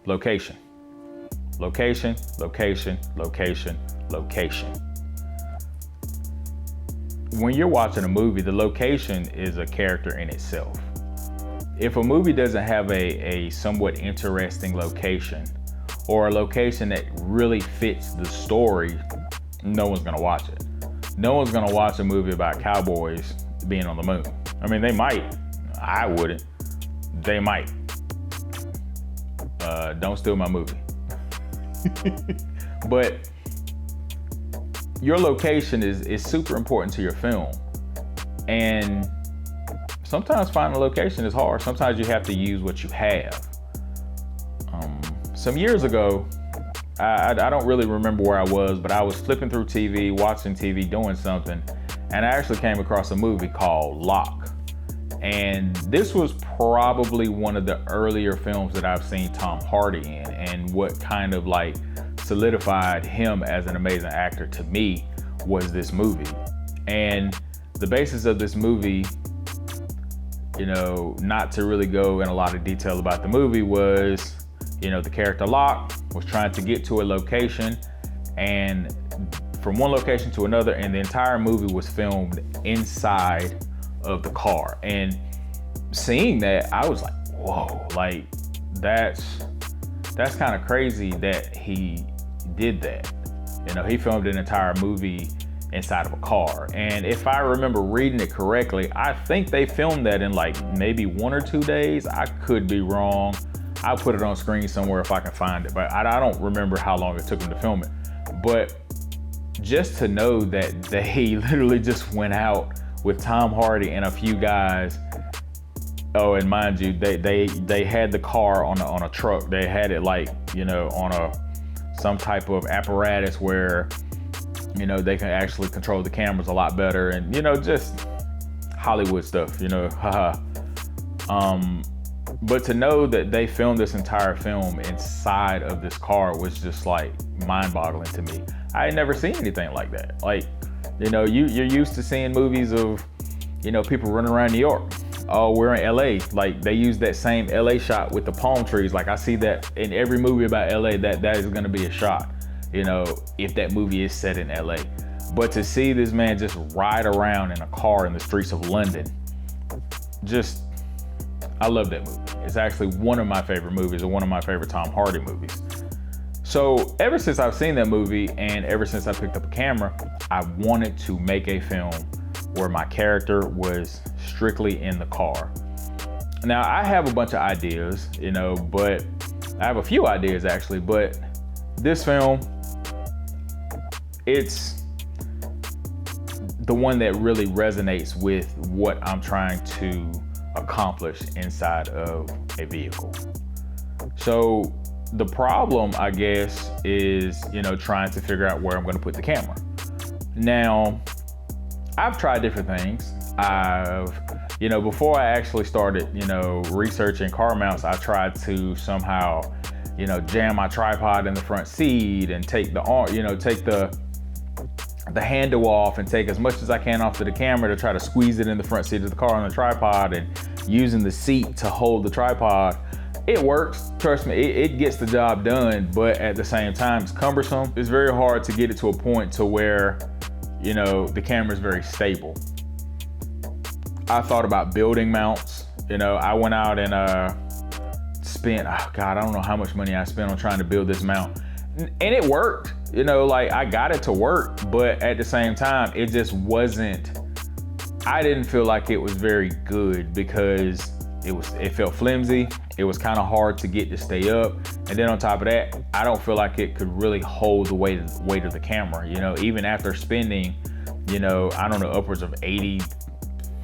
location. Location, location, location, location. When you're watching a movie, the location is a character in itself. If a movie doesn't have a somewhat interesting location, or a location that really fits the story, no one's gonna watch it. No one's gonna watch a movie about cowboys being on the moon. I mean, they might. I wouldn't. They might. Don't steal my movie. But your location is super important to your film. And sometimes finding a location is hard. Sometimes you have to use what you have. Some years ago, I don't really remember where I was, but I was flipping through TV, watching TV, doing something, and I actually came across a movie called Lock. And this was probably one of the earlier films that I've seen Tom Hardy in, and what kind of like solidified him as an amazing actor to me was this movie. And the basis of this movie, you know, not to really go in a lot of detail about the movie, was, you know, the character Locke was trying to get to a location, and from one location to another, and the entire movie was filmed inside of the car. And seeing that, I was like, whoa, like that's kind of crazy that he did that. You know, he filmed an entire movie inside of a car. And if I remember reading it correctly, I think they filmed that in like maybe 1 or 2 days. I could be wrong. I'll put it on screen somewhere if I can find it, but I don't remember how long it took them to film it. But just to know that they literally just went out with Tom Hardy and a few guys. Oh, and mind you, they had the car on a truck. They had it like, you know, on some type of apparatus where, you know, they can actually control the cameras a lot better, and, you know, just Hollywood stuff, you know, haha. But to know that they filmed this entire film inside of this car was just like mind-boggling to me. I had never seen anything like that. Like, you know, you're used to seeing movies of, you know, people running around New York. Oh, we're in LA. Like, they use that same LA shot with the palm trees. Like, I see that in every movie about LA, that is gonna be a shot, you know, if that movie is set in LA. But to see this man just ride around in a car in the streets of London, just, I love that movie. It's actually one of my favorite movies, and one of my favorite Tom Hardy movies. So ever since I've seen that movie, and ever since I picked up a camera, I wanted to make a film where my character was strictly in the car. Now, I have a bunch of ideas, you know, but I have a few ideas actually, but this film, it's the one that really resonates with what I'm trying to accomplish inside of a vehicle. So the problem, I guess, is, you know, trying to figure out where I'm going to put the camera. Now, I've tried different things. You know, before I actually started, you know, researching car mounts, I tried to somehow, you know, jam my tripod in the front seat and take the arm, you know, take the handle off and take as much as I can off to the camera to try to squeeze it in the front seat of the car on the tripod, and using the seat to hold the tripod. It works, trust me, it gets the job done, but at the same time, it's cumbersome. It's very hard to get it to a point to where, you know, the camera is very stable. I thought about building mounts. You know, I went out and spent, oh God, I don't know how much money I spent on trying to build this mount. And it worked, you know, like I got it to work, but at the same time, it just wasn't, I didn't feel like it was very good, because it felt flimsy. It was kind of hard to get to stay up. And then on top of that, I don't feel like it could really hold the weight of the camera. You know, even after spending, you know, I don't know, upwards of $80,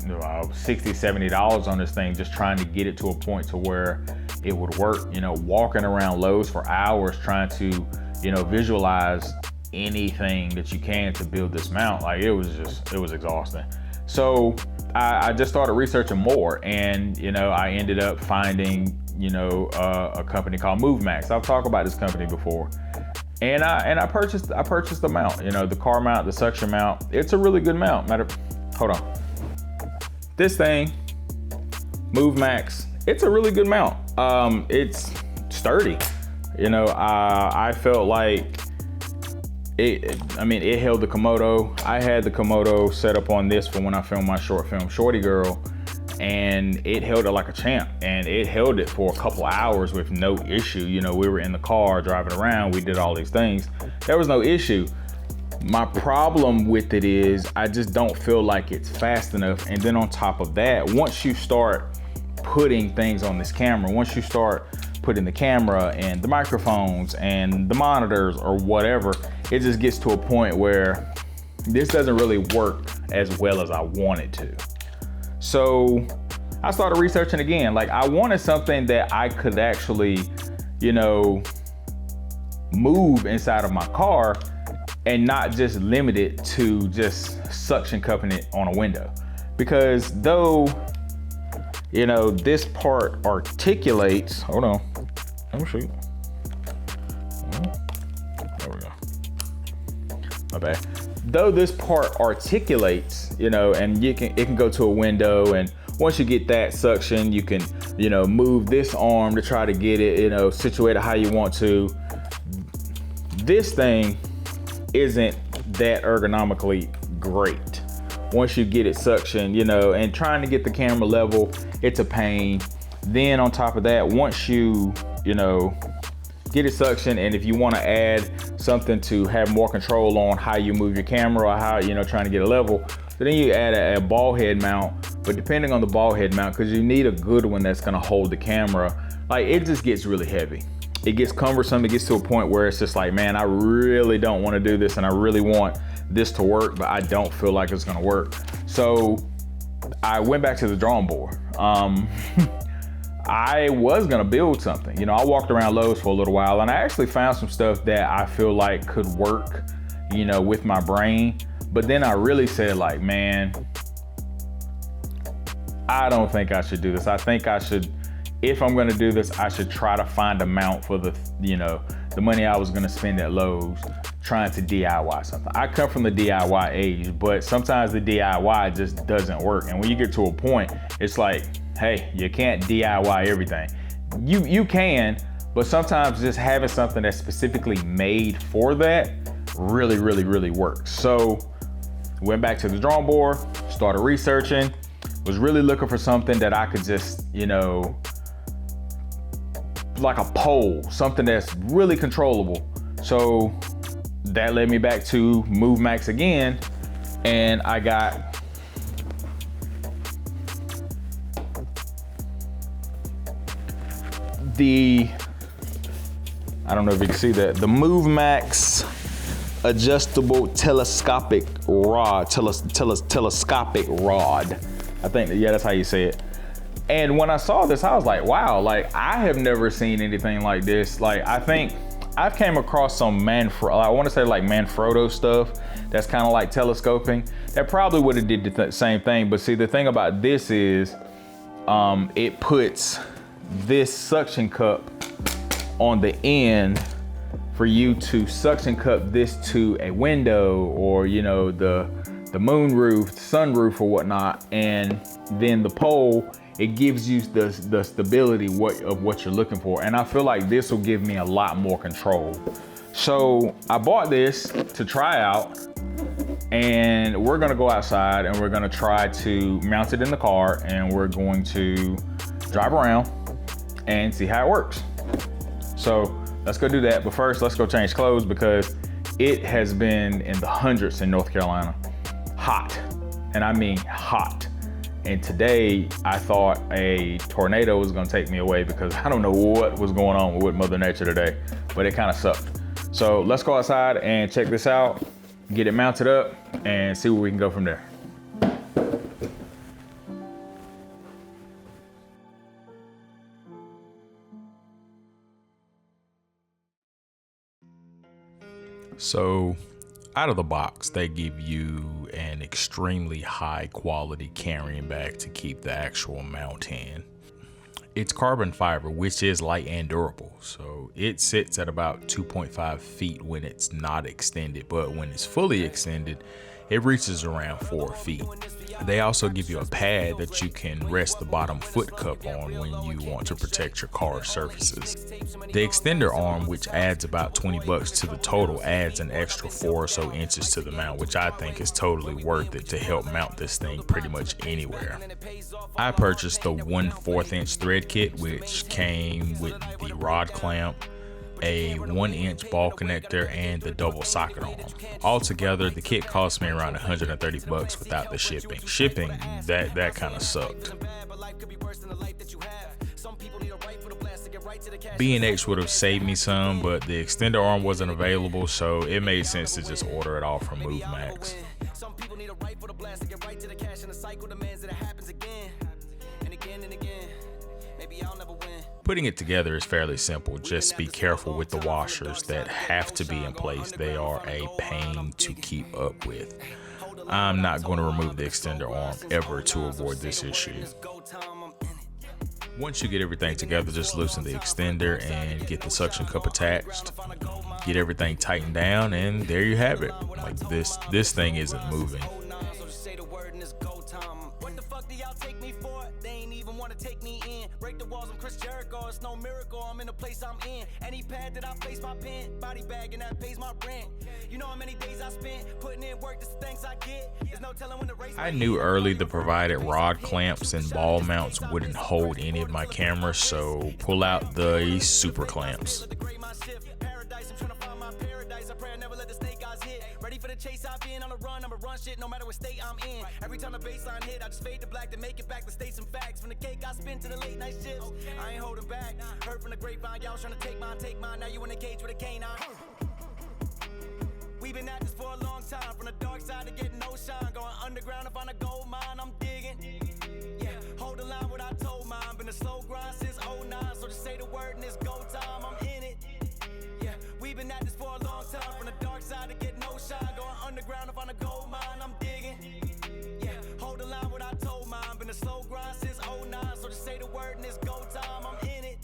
$60, $70 on this thing, just trying to get it to a point to where it would work, you know, walking around Lowe's for hours trying to, you know, visualize anything that you can to build this mount. Like, it was exhausting. So I just started researching more, and, you know, I ended up finding, you know, a company called Movemax. I've talked about this company before. And I purchased the mount, you know, the car mount, the suction mount. It's a really good mount. Hold on. This thing, Movemax, it's a really good mount. It's sturdy. You know, I felt like it held the Komodo. I had the Komodo set up on this for when I filmed my short film, Shorty Girl, and it held it like a champ. And it held it for a couple hours with no issue. You know, we were in the car driving around, we did all these things. There was no issue. My problem with it is I just don't feel like it's fast enough. And then on top of that, once you start putting things on this camera, once you start putting the camera and the microphones and the monitors or whatever, it just gets to a point where this doesn't really work as well as I want it to. So I started researching again. Like, I wanted something that I could actually, you know, move inside of my car and not just limit it to just suction cupping it on a window. Because though, you know, this part articulates, hold on, let me show you. There we go. My bad. Though this part articulates, you know, and it can go to a window, and once you get that suction, you can, you know, move this arm to try to get it, you know, situated how you want to. This thing isn't that ergonomically great. Once you get it suctioned, you know, and trying to get the camera level, it's a pain. Then on top of that, once you know, get it suctioned, and if you want to add something to have more control on how you move your camera or how, you know, trying to get a level, so then you add a ball head mount. But depending on the ball head mount, because you need a good one that's gonna hold the camera, like, it just gets really heavy. It gets cumbersome. It gets to a point where it's just like, man, I really don't want to do this, and I really want this to work, but I don't feel like it's gonna work. So I went back to the drawing board. I was gonna build something. You know, I walked around Lowe's for a little while, and I actually found some stuff that I feel like could work, you know, with my brain. But then I really said, like, man, I don't think I should do this. I think I should, if I'm gonna do this, I should try to find a mount for the, you know, the money I was gonna spend at Lowe's trying to DIY something. I come from the DIY age, but sometimes the DIY just doesn't work. And when you get to a point, it's like, hey, you can't DIY everything. You can, but sometimes just having something that's specifically made for that really, really, really works. So went back to the drawing board, started researching, was really looking for something that I could just, you know, like a pole, something that's really controllable. So that led me back to Movemax again, and I got I don't know if you can see that, the Movemax adjustable telescopic rod, telescopic rod. I think, yeah, that's how you say it. And when I saw this, I was like, wow, like, I have never seen anything like this. Like, I think I've came across some I want to say like Manfrotto stuff that's kind of like telescoping. That probably would have did the same thing. But see, the thing about this is it puts this suction cup on the end for you to suction cup this to a window, or, you know, the moon roof, sunroof or whatnot. And then the pole, it gives you the stability of what you're looking for. And I feel like this will give me a lot more control. So I bought this to try out, and we're gonna go outside and we're gonna try to mount it in the car, and we're going to drive around and see how it works. So let's go do that. But first, let's go change clothes, because it has been in the hundreds in North Carolina. Hot, and I mean hot. And today I thought a tornado was gonna take me away, because I don't know what was going on with Mother Nature today, but it kind of sucked. So let's go outside and check this out, get it mounted up, and see where we can go from there. So out of the box, they give you an extremely high quality carrying bag to keep the actual mount in. It's carbon fiber, which is light and durable. So it sits at about 2.5 feet when it's not extended, but when it's fully extended, It reaches around 4 feet. They also give you a pad that you can rest the bottom foot cup on when you want to protect your car surfaces. The extender arm, which adds about $20 to the total, adds an extra 4 or so inches to the mount, which I think is totally worth it to help mount this thing pretty much anywhere. I purchased the 1/4 inch thread kit, which came with the rod clamp, a 1-inch ball connector, and the double socket arm. Altogether, the kit cost me around $130 without the shipping. Shipping, that kind of sucked. B&H would have saved me some, but the extender arm wasn't available, so it made sense to just order it all from Movemax. Putting it together is fairly simple. Just be careful with the washers that have to be in place. They are a pain to keep up with. I'm not going to remove the extender arm ever to avoid this issue. Once you get everything together, just loosen the extender and get the suction cup attached. Get everything tightened down, and there you have it. Like this thing isn't moving. Take me in, break the walls, I'm Chris Jericho, it's no miracle, I'm in the place I'm in. Any pad that I place my pen, body bag and that pays my rent. You know how many days I spent putting in work, this the thanks I get. There's no telling when the race. I knew early the provided rod clamps and ball mounts wouldn't hold any of my cameras, so pull out the super clamps. Ready for the chase, I've been on a run, I'ma run shit no matter what state I'm in. Every time the baseline hit, I just fade to black to make it back to state some facts. From the cake I spin to the late night shifts, I ain't holding back. Heard from the grapevine, y'all trying to take mine. Now you in a cage with a canine. We've been at this for a long time. From the dark side to get no shine. Going underground to find a gold mine, I'm digging. Yeah, hold the line what I told mine. Been a slow grind since 09, so just say the word and it's go time, I'm in it. Yeah, we've been at this for a long time. From the dark side to get no shine. Going underground to find a gold mine, I'm digging. Yeah, hold the line what I told mine. Been a slow grind since 09, so just say the word and it's go time, I'm in it.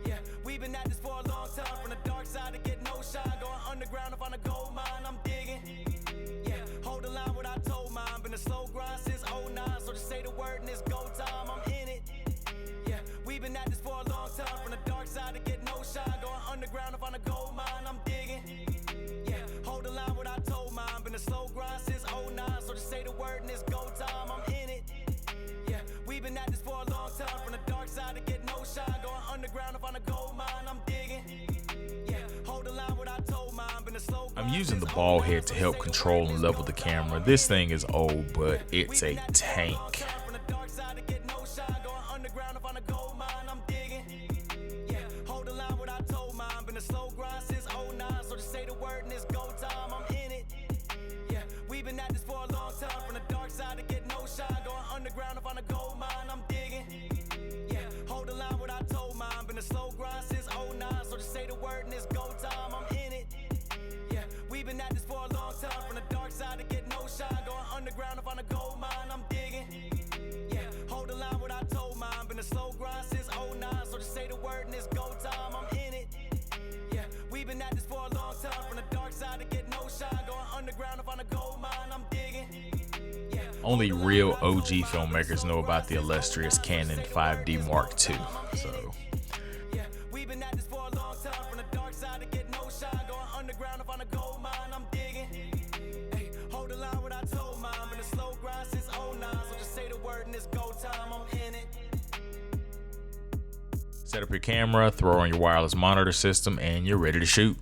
Yeah, we've been at this for a long time. From the dark side to get no shine. Going underground to find a gold mine, I'm digging. Yeah, hold the line what I told mine. Been a slow grind since 09, so just say the word and it's go time, I'm in it. Yeah, we've been at this for a long time. From the dark side to get no shine. Going underground to find a gold mine, I'm digging. Yeah, hold the line what I told mine. Been a slow grind since 09, so just say the word and it's go time, I'm in it. Yeah, we've been at this for a long time. From the dark side to get no shine. Going underground to find a gold mine, I'm digging. Yeah, hold the line what I told mine. Been a slow grind. I'm using the ball head to help control and level the camera. This thing is old, but it's a tank. Only real OG filmmakers know about the illustrious Canon 5D Mark II. So yeah, we've been at this for a long time. From the dark side to get no shine. Going underground to find a gold mine, I'm digging. Hey, hold the line what I told mine. Been a slow grind since 09, so just say the word and it's go time, I'm in it. Set up your camera, throw on your wireless monitor system, and you're ready to shoot.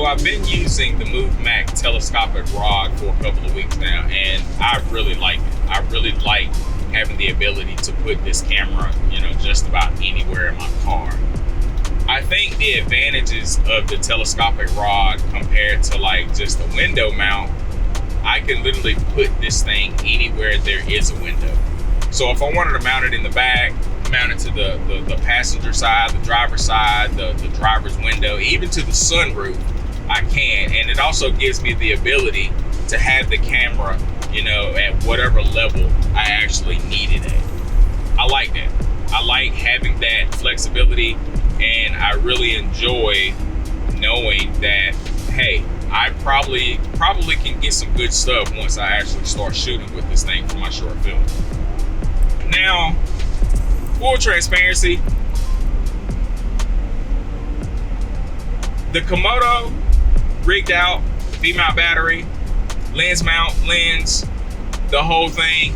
I've been using the Movemax telescopic rod for a couple of weeks now, and I really like it. I really like having the ability to put this camera, just about anywhere in my car. I think the advantages of the telescopic rod compared to like just a window mount, I can literally put this thing anywhere there is a window. So if I wanted to mount it in the back, mount it to the passenger side, the driver's side, the driver's window, even to the sunroof, I can. And it also gives me the ability to have the camera, you know, at whatever level I actually need it at. I like that. I like having that flexibility, and I really enjoy knowing that, hey, I probably can get some good stuff once I actually start shooting with this thing for my short film. Now, full transparency, the Komodo rigged out, V-mount battery, lens mount, lens, the whole thing,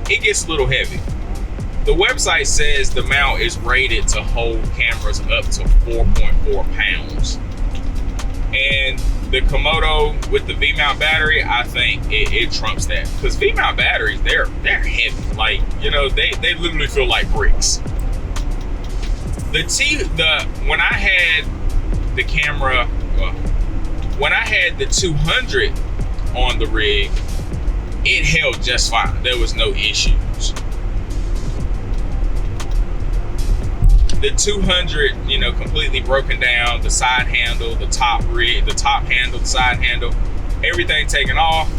it gets a little heavy. The website says the mount is rated to hold cameras up to 4.4 pounds. And the Komodo with the V-mount battery, I think it trumps that. Because V-mount batteries, they're heavy. Like, you know, they literally feel like bricks. When I had the camera, when I had the 200 on the rig, it held just fine. There was no issues. The 200, you know, completely broken down, the side handle, the top handle, the side handle, everything taken off.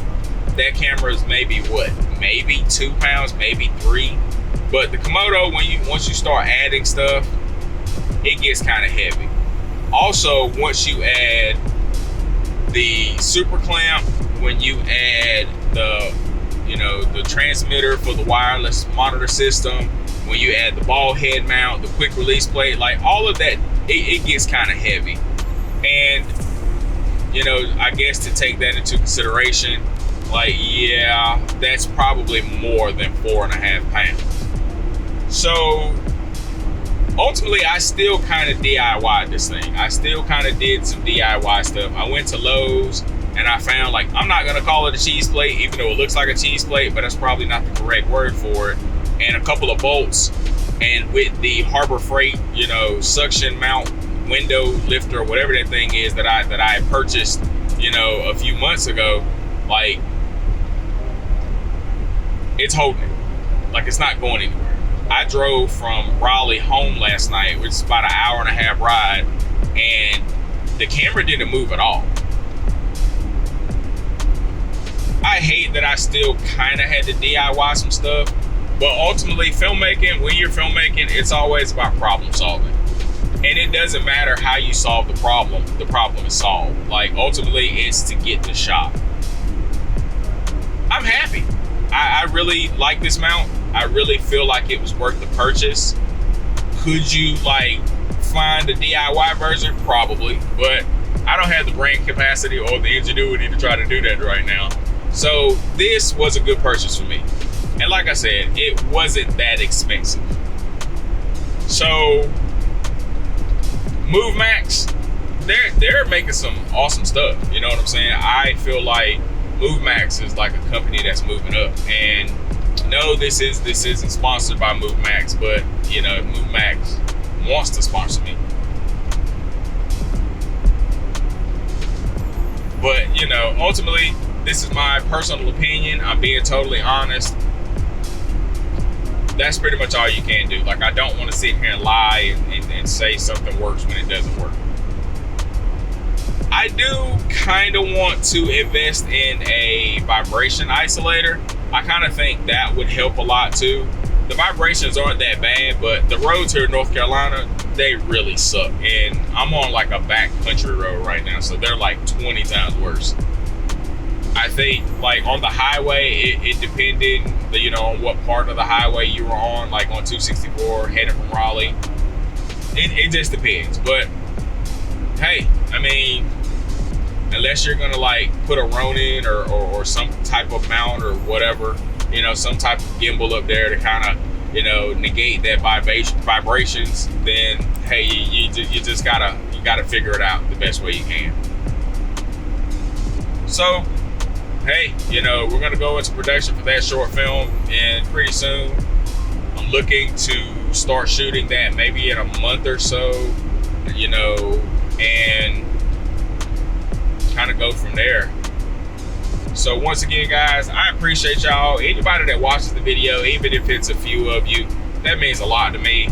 That camera is maybe 2 pounds, maybe 3. But the Komodo, once you start adding stuff, it gets kind of heavy. Also, once you add the super clamp, when you add the transmitter for the wireless monitor system, when you add the ball head mount, the quick release plate, like all of that, it gets kind of heavy. And, you know, I guess to take that into consideration, like, yeah, that's probably more than 4.5 pounds. So ultimately, I still kind of DIY'd this thing. I still kind of did some DIY stuff. I went to Lowe's and I found, like, I'm not gonna call it a cheese plate, even though it looks like a cheese plate, but that's probably not the correct word for it. And a couple of bolts, and with the Harbor Freight, you know, suction mount window lifter, whatever that thing is that I purchased, you know, a few months ago, like, it's holding it. Like, it's not going anywhere. I drove from Raleigh home last night, which is about an 1.5 hour ride, and the camera didn't move at all. I hate that I still kind of had to DIY some stuff. But ultimately, filmmaking, when you're filmmaking, it's always about problem solving. And it doesn't matter how you solve the problem is solved. Like, ultimately, it's to get the shot. I'm happy. I really like this mount. I really feel like it was worth the purchase. Could you, like, find a DIY version? Probably. But I don't have the brain capacity or the ingenuity to try to do that right now. So this was a good purchase for me. And like I said, it wasn't that expensive. So Movemax, they're making some awesome stuff. You know what I'm saying? I feel like Movemax is like a company that's moving up. And no, this isn't sponsored by Movemax, but you know, Movemax wants to sponsor me. But you know, ultimately, this is my personal opinion. I'm being totally honest. That's pretty much all you can do. Like, I don't want to sit here and lie and say something works when it doesn't work. I do kind of want to invest in a vibration isolator. I kind of think that would help a lot too. The vibrations aren't that bad, but the roads here in North Carolina, they really suck. And I'm on like a backcountry road right now, so they're like 20 times worse. I think, like, on the highway, it depended, you know, on what part of the highway you were on, like on 264 heading from Raleigh. It just depends. But hey, I mean, unless you're gonna like put a Ronin or some type of mount or whatever, you know, some type of gimbal up there to kind of, you know, negate that vibrations, then hey, you just gotta figure it out the best way you can. So hey, you know, we're gonna go into production for that short film, and pretty soon I'm looking to start shooting that maybe in a month or so. you know, and kind of go from there. So once again, guys, I appreciate y'all. Anybody that watches the video, even if it's a few of you, that means a lot to me.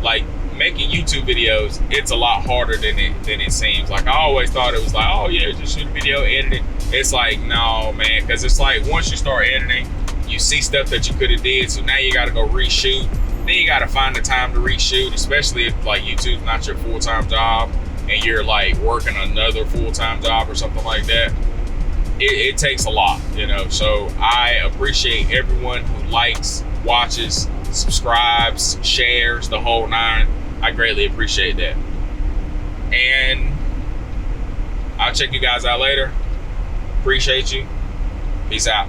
Like, making YouTube videos, it's a lot harder than it seems. Like, I always thought it was like, oh yeah, just shoot a video, edit it. It's like, no, man, because it's like once you start editing, you see stuff that you could have did, so now you got to go reshoot. Then you got to find the time to reshoot, especially if like YouTube's not your full-time job and you're like working another full-time job or something like that. It takes a lot, you know. So I appreciate everyone who likes, watches, subscribes, shares, the whole nine. I greatly appreciate that. And I'll check you guys out later. Appreciate you. Peace out.